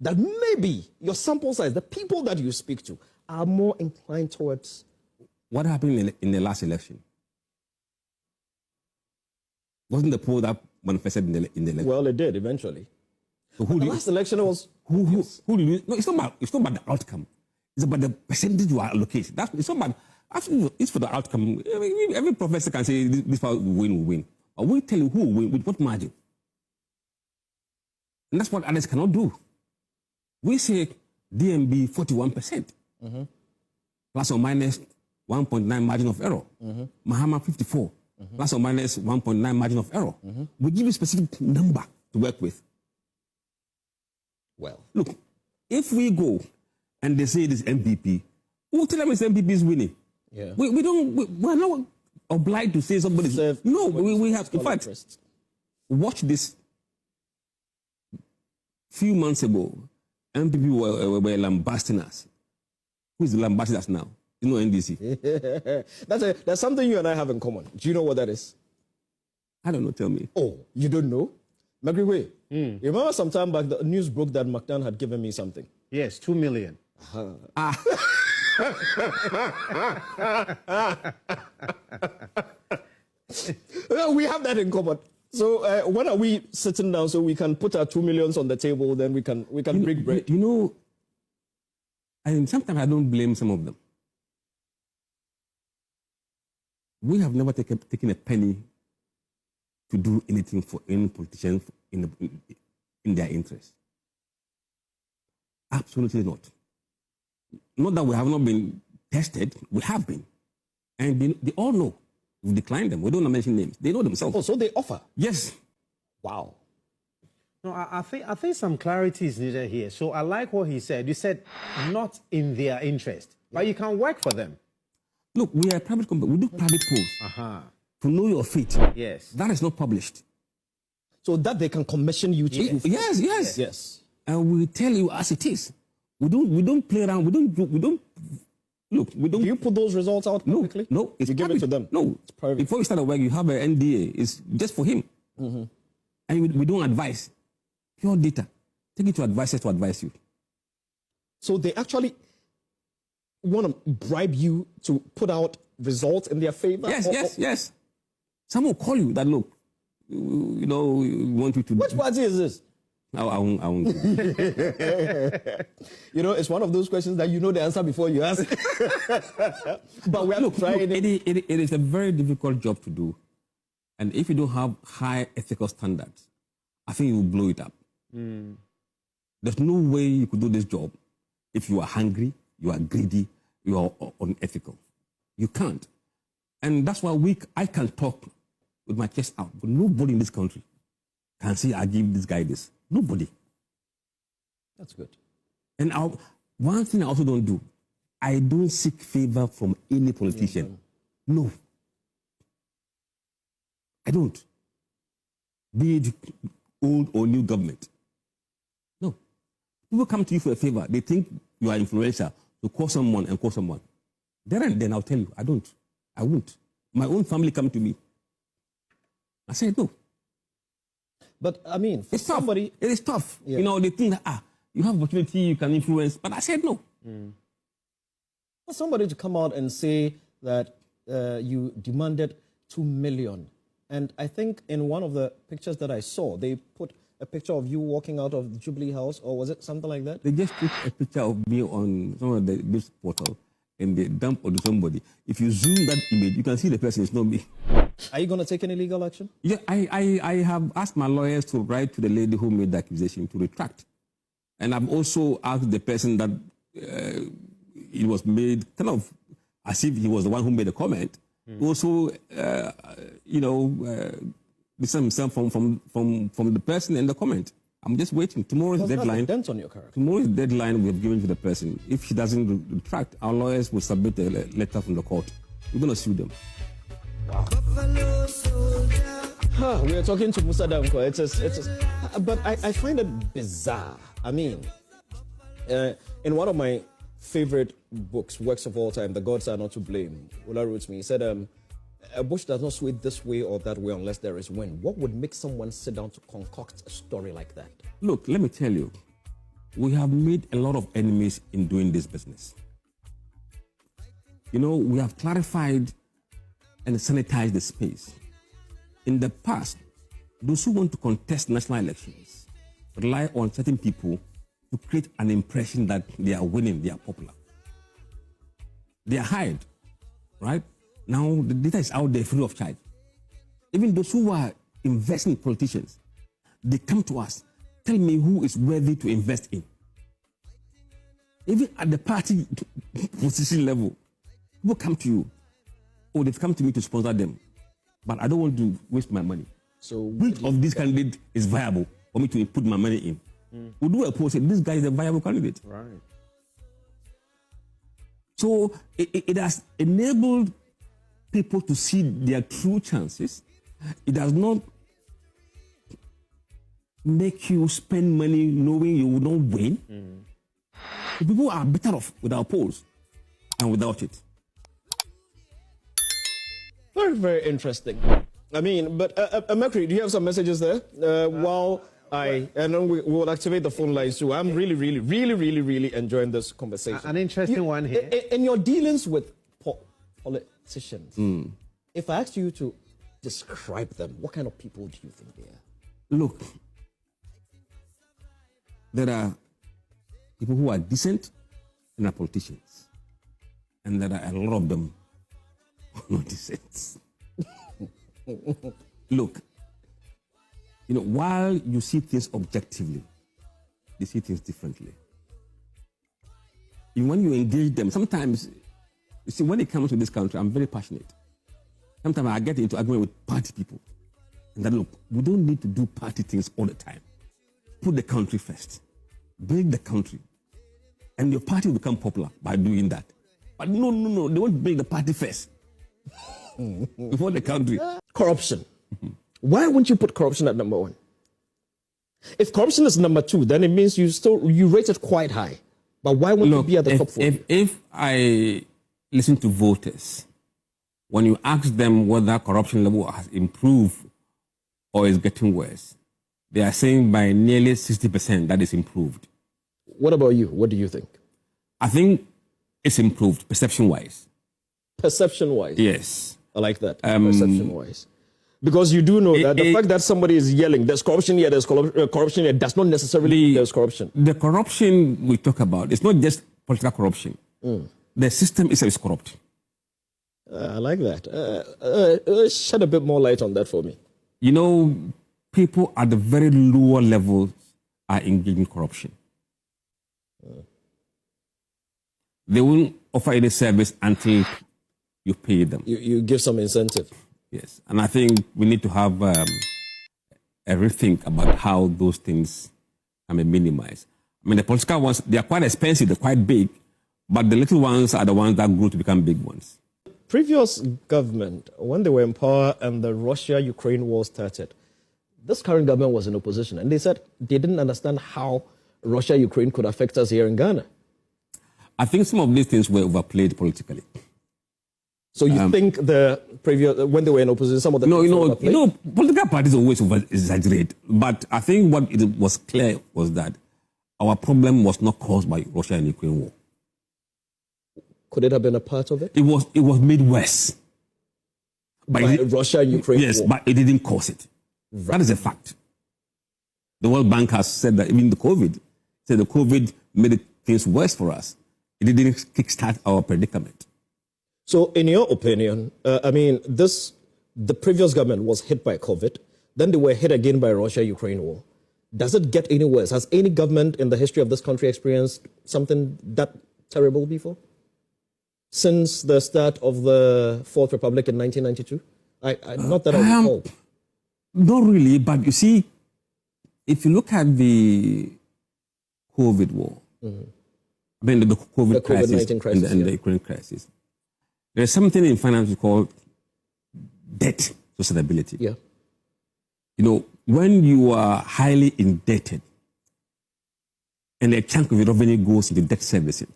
that maybe your sample size, the people that you speak to, are more inclined towards... What happened in the last election? Wasn't the poll that manifested in the election? Well, it did eventually. So the last election was... Who did you... No, it's not about the outcome. It's about the percentage you are allocated. It's not about... Actually, it's for the outcome. Every professor can say this will win. But we tell you who will win, with what margin. And that's what others cannot do. We say DMB 41%, plus or minus 1.9 margin of error. Mahama 54, plus or minus 1.9 margin of error. We give you a specific number to work with. Well, look, if we go and they say it is MPP, we'll tell them it's MPP is winning. Yeah. We're not obliged to say somebody's... No, we have... In fact, watch this. Few months ago, MPP were lambasting us. Who is lambasting us now? You know NDC. That's something you and I have in common. Do you know what that is? I don't know, tell me. Oh, you don't know? Magriwe, you remember some time back the news broke that McDonald had given me something? Yes, 2 million. Well, we have that in common. So when are we sitting down so we can put our 2 millions on the table, then we can break bread? You know, sometimes I don't blame some of them. We have never taken a penny to do anything for any politician in their interest. Absolutely not. Not that we have not been tested, we have been. And they all know. We declined them. We don't mention names. They know themselves. Oh, so they offer? Yes. Wow. No, I think some clarity is needed here. So I like what he said. You said not in their interest, but you can work for them. Look, we are a private company. We do private polls. To know your fate. Yes. That is not published. So that they can commission you to... Yes. And we tell you as it is. We don't play around. We don't. Look, we don't. Do you put those results out publicly? No, you give it to them. No, it's private. Before you start a work, you have an NDA. It's just for him. And we don't advise. Pure data. Take it to advisors to advise you. So they actually want to bribe you to put out results in their favor? Yes. Some will call you that, look, we want you to... Which party is this? I won't. It's one of those questions that you know the answer before you ask. But we are trying it is a very difficult job to do. And if you don't have high ethical standards, I think you will blow it up. There's no way you could do this job if you are hungry, you are greedy, you are unethical. You can't. And that's why I can talk with my chest out, but nobody in this country can say, I give this guy this. Nobody. That's good. And one thing I also don't do, I don't seek favor from any politician. No. I don't. Be it old or new government. No. People come to you for a favor. They think you are influential to call someone and call someone. Then I'll tell you, I don't. I won't. My own family come to me. I say no. But I mean, for it's somebody... tough. It is tough. Yeah. They think that, you have opportunity, you can influence. But I said no. For somebody to come out and say that you demanded 2 million. And I think in one of the pictures that I saw, they put a picture of you walking out of the Jubilee House, or was it something like that? They just put a picture of me on some of the news portal and they dump onto somebody. If you zoom that image, you can see the person. It's not me. Are you going to take any legal action? Yeah, I have asked my lawyers to write to the lady who made the accusation to retract. And I've also asked the person that it was made kind of as if he was the one who made the comment. Also, distance himself from the person and the comment. I'm just waiting. Tomorrow's deadline. Dent on your character. Tomorrow's deadline we have given to the person. If she doesn't retract, our lawyers will submit a letter from the court. We're going to sue them. Wow. We are talking to Musah Danquah. But I find it bizarre. I mean, in one of my favorite books, works of all time, The Gods Are Not to Blame, Ola wrote me, he said, a bush does not sway this way or that way unless there is wind. What would make someone sit down to concoct a story like that? Look, let me tell you, we have made a lot of enemies in doing this business. You know, we have clarified and sanitized the space. In the past, those who want to contest national elections rely on certain people to create an impression that they are winning, they are popular. They are hired, right? Now the data is out there free of charge. Even those who are investing in politicians, they come to us, tell me who is worthy to invest in. Even at the party position level, people come to you. Oh, they've come to me to sponsor them, but I don't want to waste my money. So which of these candidates is viable for me to put my money in? We'll do a poll, say this guy is a viable candidate. Right. So it has enabled people to see their true chances. It does not make you spend money knowing you will not win. The people are better off without polls and without it. Very, very interesting. I mean, but Mercury, do you have some messages there? And then we will activate the phone lines too. I'm really enjoying this conversation. An interesting one here. In your dealings with politicians, if I asked you to describe them, what kind of people do you think they are? Look, there are people who are decent and are politicians. And there are a lot of them who are not decent. Look, you know, while you see things objectively, they see things differently. Even when you engage them, sometimes, you see, when it comes to this country, I'm very passionate. Sometimes I get into argument with party people. And then, look, we don't need to do party things all the time. Put the country first. Build the country. And your party will become popular by doing that. But no, they won't build the party first. Before the country. Corruption. Why wouldn't you put corruption at number one? If corruption is number two, then it means you rate it quite high. But why wouldn't it be at the top four? If I listen to voters, when you ask them whether corruption level has improved or is getting worse, they are saying by nearly 60% that is improved. What about you? What do you think? I think it's improved perception-wise. Perception-wise? Yes. I like that, perception-wise. Because you do know that the fact that somebody is yelling, there's corruption here, there's corruption here, does not necessarily mean there's corruption. The corruption we talk about, it's not just political corruption. The system itself is corrupt. I like that. Shed a bit more light on that for me. You know, people at the very lower levels are engaged in corruption. They won't offer any service until you pay them. You give some incentive. Yes, and I think we need to have a rethink about how those things can be minimized. I mean, the political ones, they are quite expensive, they're quite big, but the little ones are the ones that grow to become big ones. Previous government, when they were in power and the Russia-Ukraine war started, this current government was in opposition, and they said they didn't understand how Russia-Ukraine could affect us here in Ghana. I think some of these things were overplayed politically. So you think the previous, when they were in opposition, some of the political parties always exaggerate. But I think what it was clear was that our problem was not caused by Russia and Ukraine war. Could it have been a part of it? It was made worse by Russia and Ukraine war. Yes, but it didn't cause it. Right. That is a fact. The World Bank has said that even the COVID made things worse for us. It didn't kickstart our predicament. So, in your opinion, the previous government was hit by COVID, then they were hit again by Russia-Ukraine war. Does it get any worse? Has any government in the history of this country experienced something that terrible before? Since the start of the Fourth Republic in 1992? Not that I recall. Not really, but you see, if you look at the COVID war, I mean the COVID crisis and the Ukraine crisis, there's something in finance called debt sustainability. Yeah. You know, when you are highly indebted and a chunk of your revenue goes into debt servicing,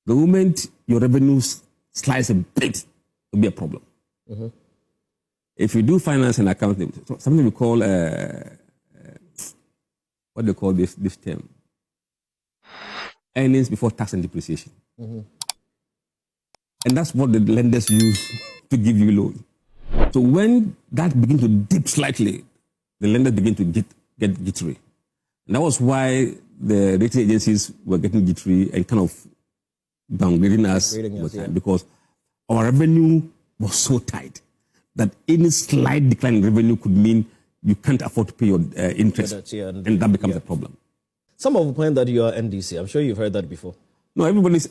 the moment your revenues slice a bit, it will be a problem. If you do finance and accounting, something we call, what do they call this term? earnings before tax and depreciation. And that's what the lenders use to give you loan. So when that begins to dip slightly, the lenders begin to get jittery. And that was why the rating agencies were getting jittery and kind of downgrading us because our revenue was so tight that any slight decline in revenue could mean you can't afford to pay your interest, and that becomes a problem. Some have complained that you are NDC. I'm sure you've heard that before. No, everybody's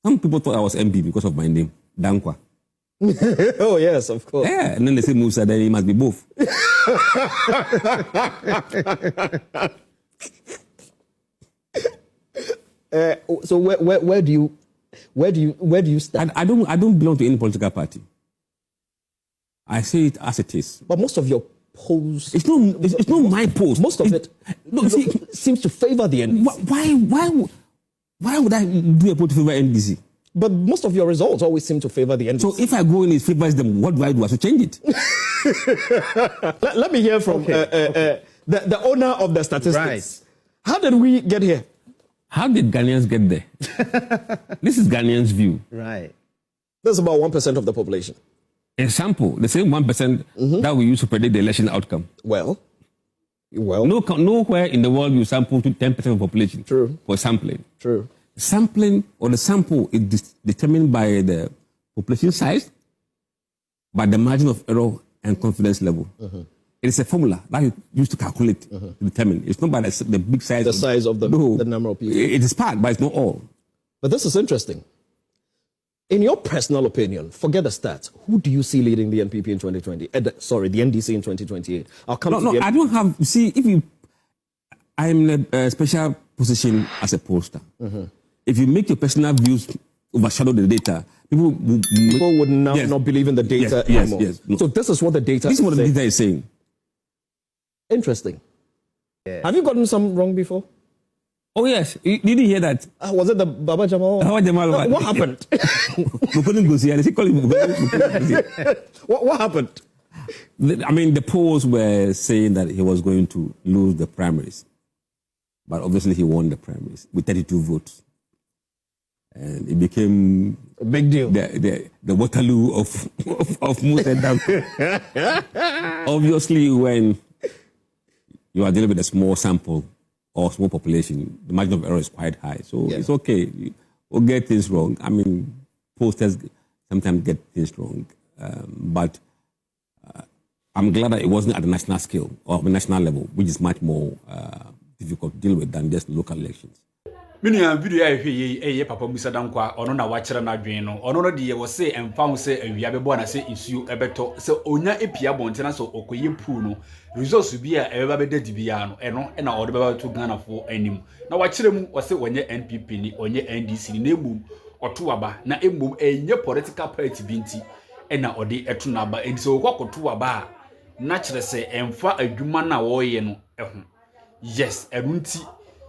Some people thought I was MP because of my name, Danquah. Oh yes, of course. Yeah, and then they say Musah, then he must be both. So where do you stand? I don't belong to any political party. I say it as it is. But most of your posts, it's not my post. Most of it seems to favor the NDC. Why would I do a poll to favor NDC? But most of your results always seem to favor the NDC. So if I go in it favors them, what do I do? I should change it. Let me hear from the owner of the statistics. Right. How did we get here? How did Ghanaians get there? This is Ghanaians' view. Right. That's about 1% of the population. A sample, the same 1% that we use to predict the election outcome. Well. Nowhere in the world you sample to 10% of the population. True. For sampling. True. Sampling or the sample is determined by the population size, by the margin of error and confidence level. It is a formula that you use to calculate, to determine. It's not by the big size. The size of the number of people. It is part, but it's not all. But this is interesting. In your personal opinion, forget the stats. Who do you see leading the NPP in 2020? The NDC in 2028. I'll come to the I don't have. See, I'm in a special position as a pollster. If you make your personal views overshadow the data, people would now not believe in the data anymore. No. So this is what the data. This is what the data is saying. Interesting. Yeah. Have you gotten some wrong before? Oh yes, you didn't hear that. Was it the Baba Jamal? Baba Jamal. What happened? What happened? I mean, the polls were saying that he was going to lose the primaries, but obviously he won the primaries with 32 votes, and it became a big deal. The Waterloo of Musah Danquah. Obviously, when you are dealing with a small sample or small population, the margin of error is quite high. So it's okay. We'll get things wrong. I mean, posters sometimes get things wrong. But I'm glad that it wasn't at the national scale or the national level, which is much more difficult to deal with than just local elections. Minia video ye Papa Musah Danquah ono na wachira na dwen no ono no de ye wo se emfa ho se awia bebo na se isuo ebeto se onya epia bontena so okoye pool no results bi a ebeba beda dibia no eno na ode beba to Ghana fo anim na wachira mu wo se wonye NPP ni onye NDC ni na emum oto aba na emum enye political party binti na ode eto na aba edi so okokoto aba na kire se emfa adwuma na wo ye no eho yes erunti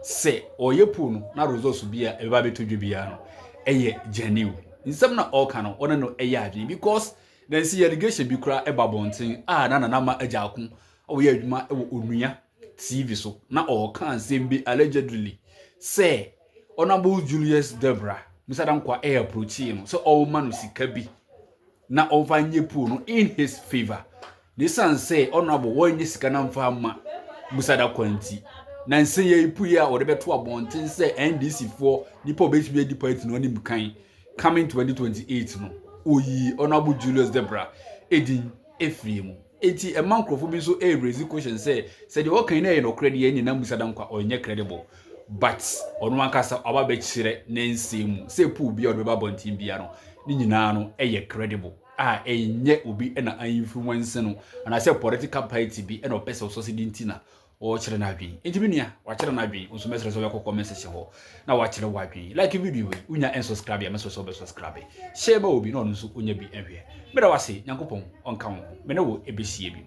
se oyepu no na results bia eba beto dwebia no eye genuine nsem na all kan no no eye adwen because then see irrigation bi kura eba bonten na ma ajakun oye adwuma e onua TV so na all kan nsem bi allegedly say honorable Julius Debra Musah Danquah approach no so all man sika bi na ovanye pu no in his favor this san say honorable wonye sika na mfa ma Musah Danquah nti na nse ye ipu ya o de beto abonten se NDC for nipa obetumi edi party no ni bukan coming 2028 no oyi honorable Julius Debra edin efriemu eti e mankrofo bi so raise question say de wokan na ye no credit ye nyina Musah Danquah onye credible but onu ankasa aba be kire na nsemu se pu bi o de be abonten bia no ni nyina no eye credible enye obi na influence no na say political party bi na opese so se dintina o chere na adwen enti menua wa chere na adwen nso mesere so be comment section ho na wa chere wa adwen like video we unya en subscribe ya meso so be subscribe share ba obi na ono nso onya bi ehwe meda wase nyankopon onka ho me ne wo ebesie bi